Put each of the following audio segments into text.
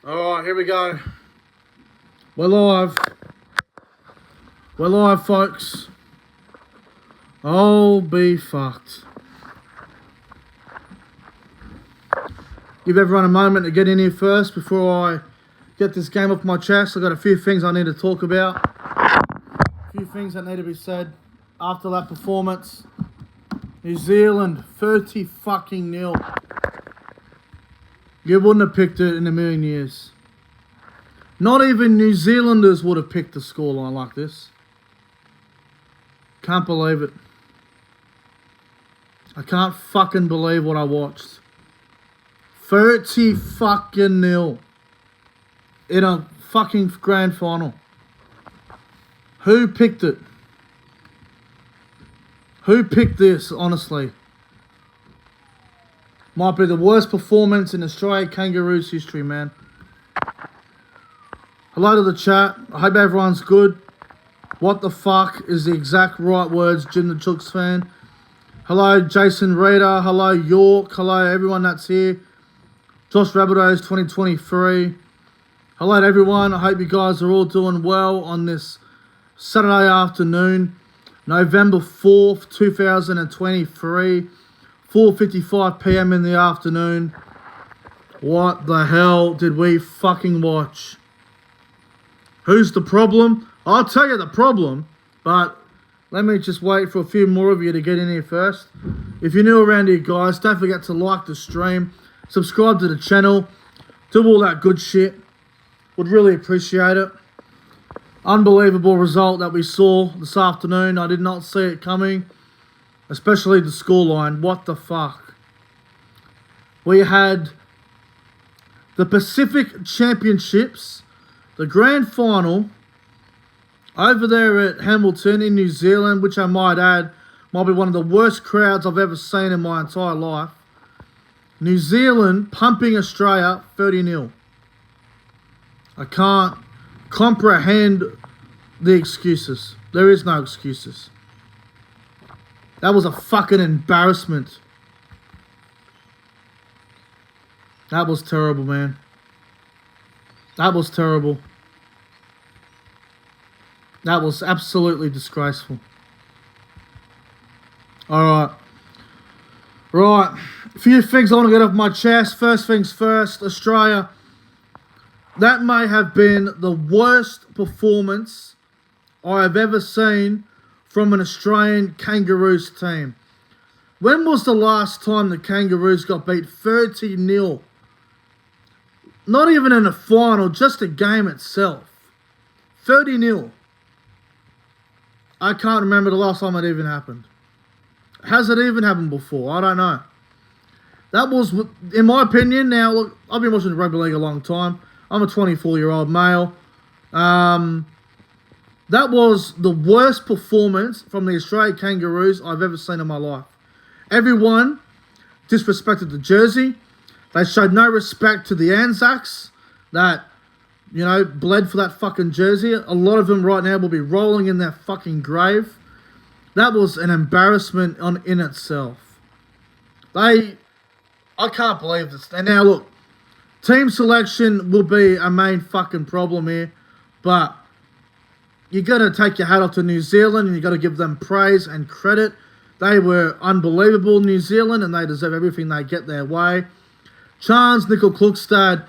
Alright, here we go. We're live. We're live, folks. Oh, be fucked. Give everyone a moment to get in here first before I get this game off my chest. I've got a few things I need to talk about. A few things that need to be said after that performance. New Zealand, 30 fucking nil. You wouldn't have picked it in a million years. Not even New Zealanders would have picked a scoreline like this. Can't believe it. I can't fucking believe what I watched. 30 fucking nil. In a fucking grand final. Who picked it? Who picked this, honestly? Might be the worst performance in Australia Kangaroos history, man. Hello to the chat. I hope everyone's good. What the fuck is the exact right words, Jim the Chooks fan. Hello, Jason Reader. Hello, York. Hello, everyone that's here. Josh Rabbitohs 2023. Hello to everyone. I hope you guys are all doing well on this Saturday afternoon, November 4th, 2023. 4:55 p.m. in the afternoon. What the hell did we fucking watch? Who's the problem? I'll tell you the problem, but let me just wait for a few more of you to get in here first. If you're new around here, guys, don't forget to like the stream, subscribe to the channel, do all that good shit. Would really appreciate it. Unbelievable result that we saw this afternoon. I did not see it coming. Especially the scoreline. What the fuck? We had the Pacific Championships, the grand final, over there at Hamilton in New Zealand, which I might add, might be one of the worst crowds I've ever seen in my entire life. New Zealand pumping Australia 30-0. I can't comprehend the excuses. There is no excuses. That was a fucking embarrassment. That was terrible, man. That was terrible. That was absolutely disgraceful. Alright. Right. A few things I want to get off my chest. First things first, Australia. That may have been the worst performance I have ever seen from an Australian Kangaroos team. When was the last time the Kangaroos got beat 30-0? Not even in a final, just a game itself. 30-0. I can't remember the last time it even happened. Has it even happened before? I don't know. That was, in my opinion, now, look, I've been watching rugby league a long time. I'm a 24-year-old male. That was the worst performance from the Australian Kangaroos I've ever seen in my life. Everyone disrespected the jersey. They showed no respect to the Anzacs that, you know, bled for that fucking jersey. A lot of them right now will be rolling in their fucking grave. That was an embarrassment in itself. I can't believe this. And now look, team selection will be a main fucking problem here, but you got to take your hat off to New Zealand and you got to give them praise and credit. They were unbelievable, New Zealand, and they deserve everything they get their way. Charnze Nicoll-Klokstad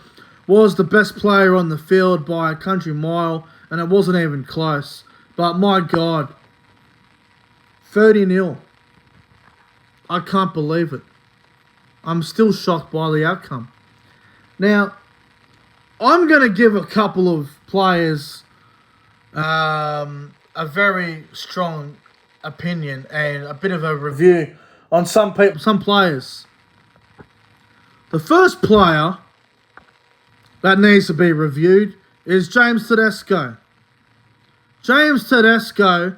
was the best player on the field by a country mile, and it wasn't even close. But my God, 30-0. I can't believe it. I'm still shocked by the outcome. Now, I'm going to give a couple of players a very strong opinion and a bit of a review on some players. The first player that needs to be reviewed is James Tedesco. James Tedesco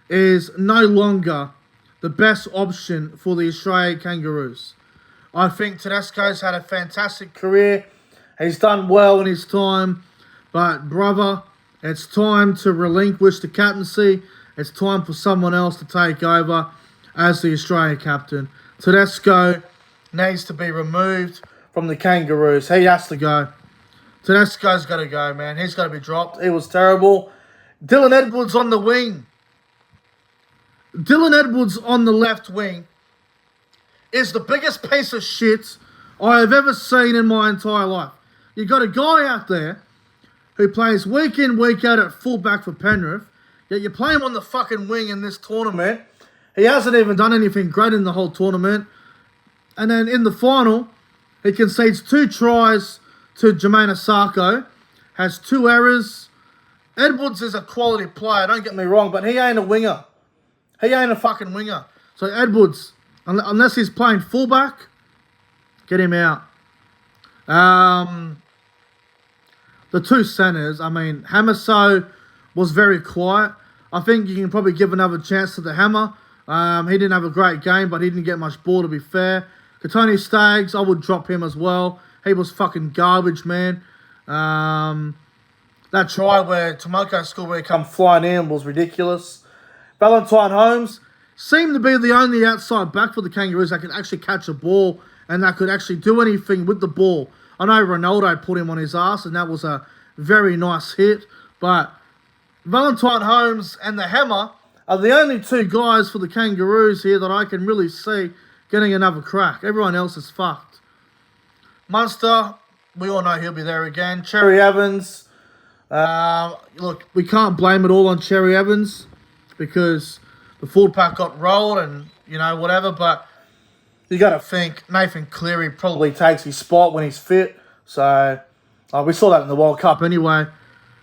is no longer the best option for the Australian Kangaroos. I think Tedesco's had a fantastic career. He's done well in his time, but brother, it's time to relinquish the captaincy. It's time for someone else to take over as the Australian captain. Tedesco needs to be removed from the Kangaroos. He has to go. Tedesco's got to go, man. He's got to be dropped. He was terrible. Dylan Edwards on the wing. Dylan Edwards on the left wing is the biggest piece of shit I have ever seen in my entire life. You got a guy out there who plays week in, week out at fullback for Penrith, yet you play him on the fucking wing in this tournament. He hasn't even done anything great in the whole tournament. And then in the final, he concedes 2 tries to Jermaine Asako, has 2 errors. Edwards is a quality player, don't get me wrong, but he ain't a winger. He ain't a fucking winger. So Edwards, unless he's playing fullback, get him out. The 2 centres, I mean, Hamiso was very quiet. I think you can probably give another chance to the Hammer. He didn't have a great game, but he didn't get much ball, to be fair. Katoni Staggs, I would drop him as well. He was fucking garbage, man. That try where Tomoko scored where he come flying in was ridiculous. Valentine Holmes seemed to be the only outside back for the Kangaroos that could actually catch a ball and that could actually do anything with the ball. I know Ronaldo put him on his ass, and that was a very nice hit. But Valentine Holmes and the Hammer are the only 2 guys for the Kangaroos here that I can really see getting another crack. Everyone else is fucked. Munster, we all know he'll be there again. Cherry Evans. Look, we can't blame it all on Cherry Evans because the forward pack got rolled and, you know, whatever. But you got to think Nathan Cleary probably takes his spot when he's fit. So, we saw that in the World Cup anyway.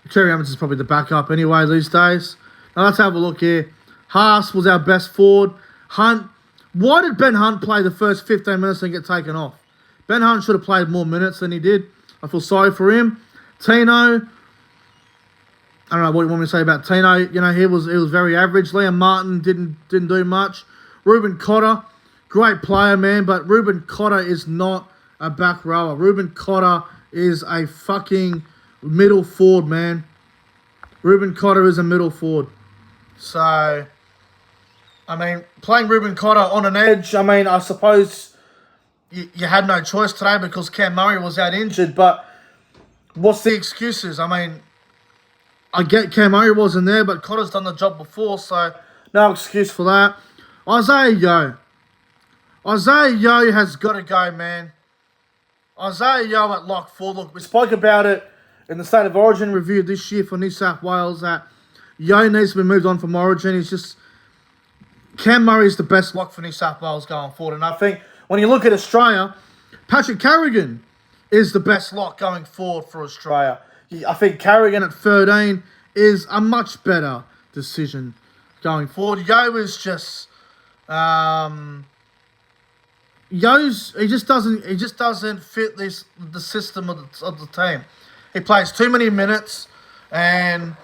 Cherry Evans is probably the backup anyway these days. Now, let's have a look here. Haas was our best forward. Hunt. Why did Ben Hunt play the first 15 minutes and get taken off? Ben Hunt should have played more minutes than he did. I feel sorry for him. Tino. I don't know what you want me to say about Tino. You know, he was very average. Liam Martin didn't do much. Ruben Cotter. Great player, man, but Ruben Cotter is not a back rower. Ruben Cotter is a fucking middle forward, man. Ruben Cotter is a middle forward. So, I mean, playing Ruben Cotter on an edge, I mean, I suppose you had no choice today because Cam Murray was out injured, but what's the excuses? I mean, I get Cam Murray wasn't there, but Cotter's done the job before, so no excuse for that. Isaiah Yeo. Isaiah Yeo has got to go, man. Isaiah Yeo at lock 4. Look, we spoke about it in the State of Origin review this year for New South Wales that Yeo needs to be moved on from Origin. He's just... Cam Murray's the best lock for New South Wales going forward. And I think when you look at Australia, Patrick Carrigan is the best lock going forward for Australia. I think Carrigan at 13 is a much better decision going forward. Yeo is just... he just doesn't fit the system of the team. He plays too many minutes, and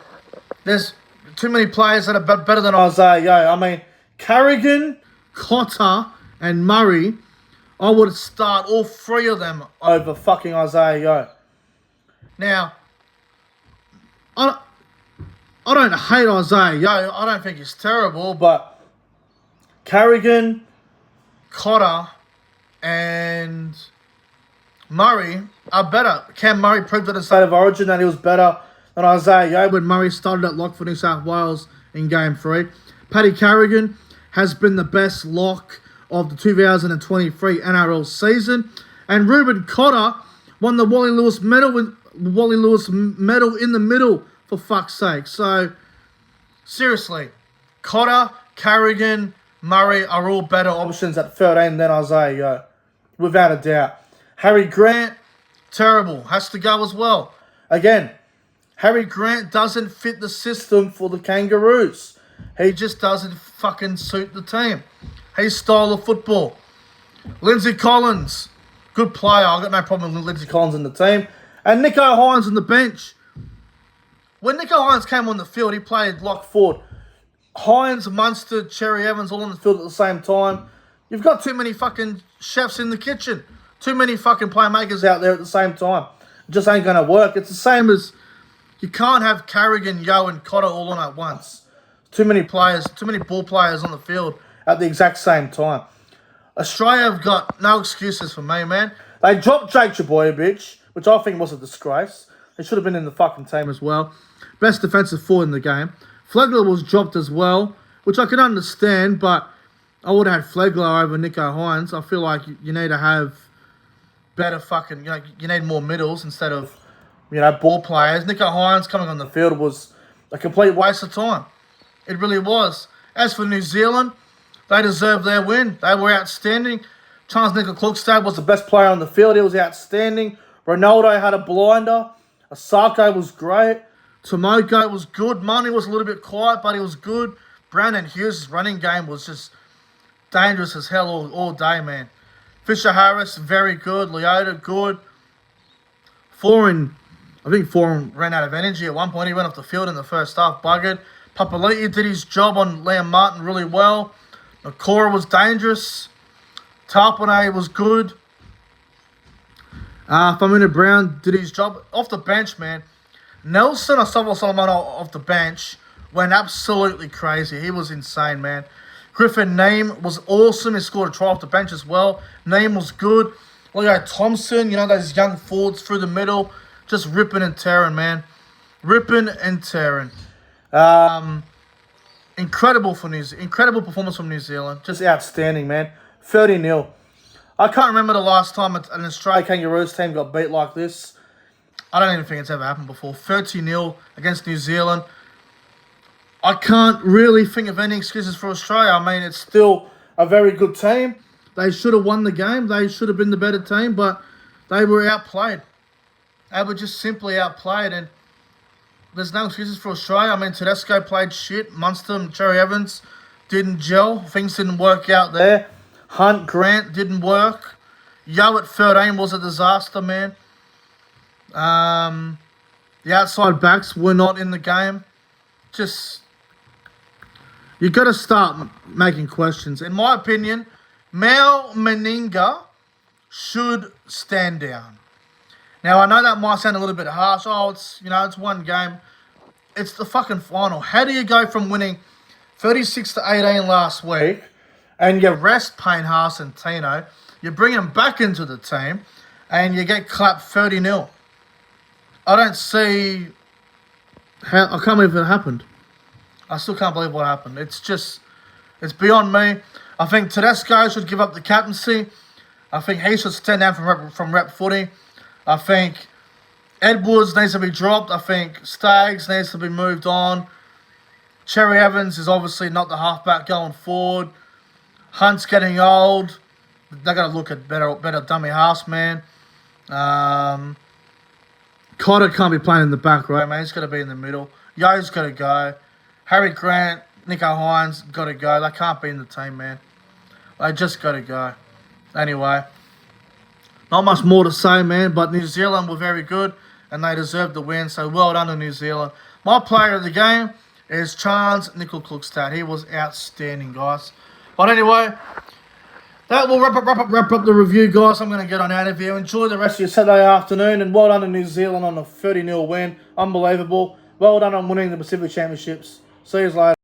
there's too many players that are better than Isaiah Yeo. I mean, Carrigan, Cotter, and Murray, I would start all 3 of them over fucking Isaiah Yeo. Now, I don't hate Isaiah Yeo. I don't think he's terrible, but Carrigan, Cotter, and Murray are better. Cam Murray proved at the State of Origin that he was better than Isaiah Yeo when Murray started at lock for New South Wales in Game 3. Paddy Carrigan has been the best lock of the 2023 NRL season. And Ruben Cotter won the Wally Lewis medal in the middle, for fuck's sake. So, seriously, Cotter, Carrigan, Murray are all better options at 13 than Isaiah Yeo. Without a doubt. Harry Grant, terrible. Has to go as well. Again, Harry Grant doesn't fit the system for the Kangaroos. He just doesn't fucking suit the team. His style of football. Lindsay Collins, good player. I've got no problem with Lindsay Collins in the team. And Nico Hines on the bench. When Nico Hines came on the field, he played lock forward. Hines, Munster, Cherry Evans all on the field at the same time. You've got too many fucking chefs in the kitchen. Too many fucking playmakers out there at the same time. It just ain't going to work. It's the same as you can't have Carrigan, Yeo, and Cotter all on at once. Too many players, too many ball players on the field at the exact same time. Australia have got no excuses for me, man. They dropped Jake Trbojevic, which I think was a disgrace. They should have been in the fucking team as well. Best defensive forward in the game. Flegler was dropped as well, which I can understand, but I would have had Flegler over Nico Hines. I feel like you need to have better fucking, you need more middles instead of, ball players. Nico Hines coming on the field was a complete waste of time. It really was. As for New Zealand, they deserved their win. They were outstanding. Charles Nicoll-Klokstad was the best player on the field. He was outstanding. Ronaldo had a blinder. Asako was great. Tomoko was good. Money was a little bit quiet, but he was good. Brandon Hughes' running game was just dangerous as hell all day, man. Fisher Harris, very good. Leota, good. I think Foreign ran out of energy at one point. He went off the field in the first half, buggered. Papali'i did his job on Liam Martin really well. Nakora was dangerous. Tarpane was good. Famina Brown did his job. Off the bench, man. Nelson Asamoah-Solomona off the bench went absolutely crazy. He was insane, man. Griffin Neame was awesome. He scored a try off the bench as well. Neame was good. Leo Thompson, those young forwards through the middle, just ripping and tearing, man. Ripping and tearing. Incredible performance from New Zealand. Just outstanding, man. 30-0. I can't remember the last time an Australia Kangaroos team got beat like this. I don't even think it's ever happened before. 30-0 against New Zealand. I can't really think of any excuses for Australia. I mean, it's still a very good team. They should have won the game. They should have been the better team, but they were outplayed. They were just simply outplayed, and there's no excuses for Australia. I mean, Tedesco played shit. Munster and Cherry Evans didn't gel. Things didn't work out there. Hunt, Grant didn't work. Yo at 13 was a disaster, man. The outside backs were not in the game. You got to start making questions. In my opinion, Mal Meninga should stand down. Now, I know that might sound a little bit harsh. It's one game. It's the fucking final. How do you go from winning 36-18 last week and you rest Payne Haas and Tino, you bring him back into the team, and you get clapped 30-0? I don't see how. I can't believe it happened. I still can't believe what happened. It's beyond me. I think Tedesco should give up the captaincy. I think he should stand down from rep footy. I think Edwards needs to be dropped. I think Staggs needs to be moved on. Cherry Evans is obviously not the halfback going forward. Hunt's getting old. They've got to look at better dummy halves, man. Cotter can't be playing in the back row, man. He's got to be in the middle. Yo's got to go. Harry Grant, Nico Hines got to go. They can't be in the team, man. They just got to go. Anyway, not much more to say, man, but New Zealand were very good and they deserved the win, so well done to New Zealand. My player of the game is Charles Nicoll-Klokstad. He was outstanding, guys. But anyway, that will wrap up the review, guys. I'm going to get on out of here. Enjoy the rest of your Saturday afternoon, and well done to New Zealand on a 30-0 win. Unbelievable. Well done on winning the Pacific Championships. See you later.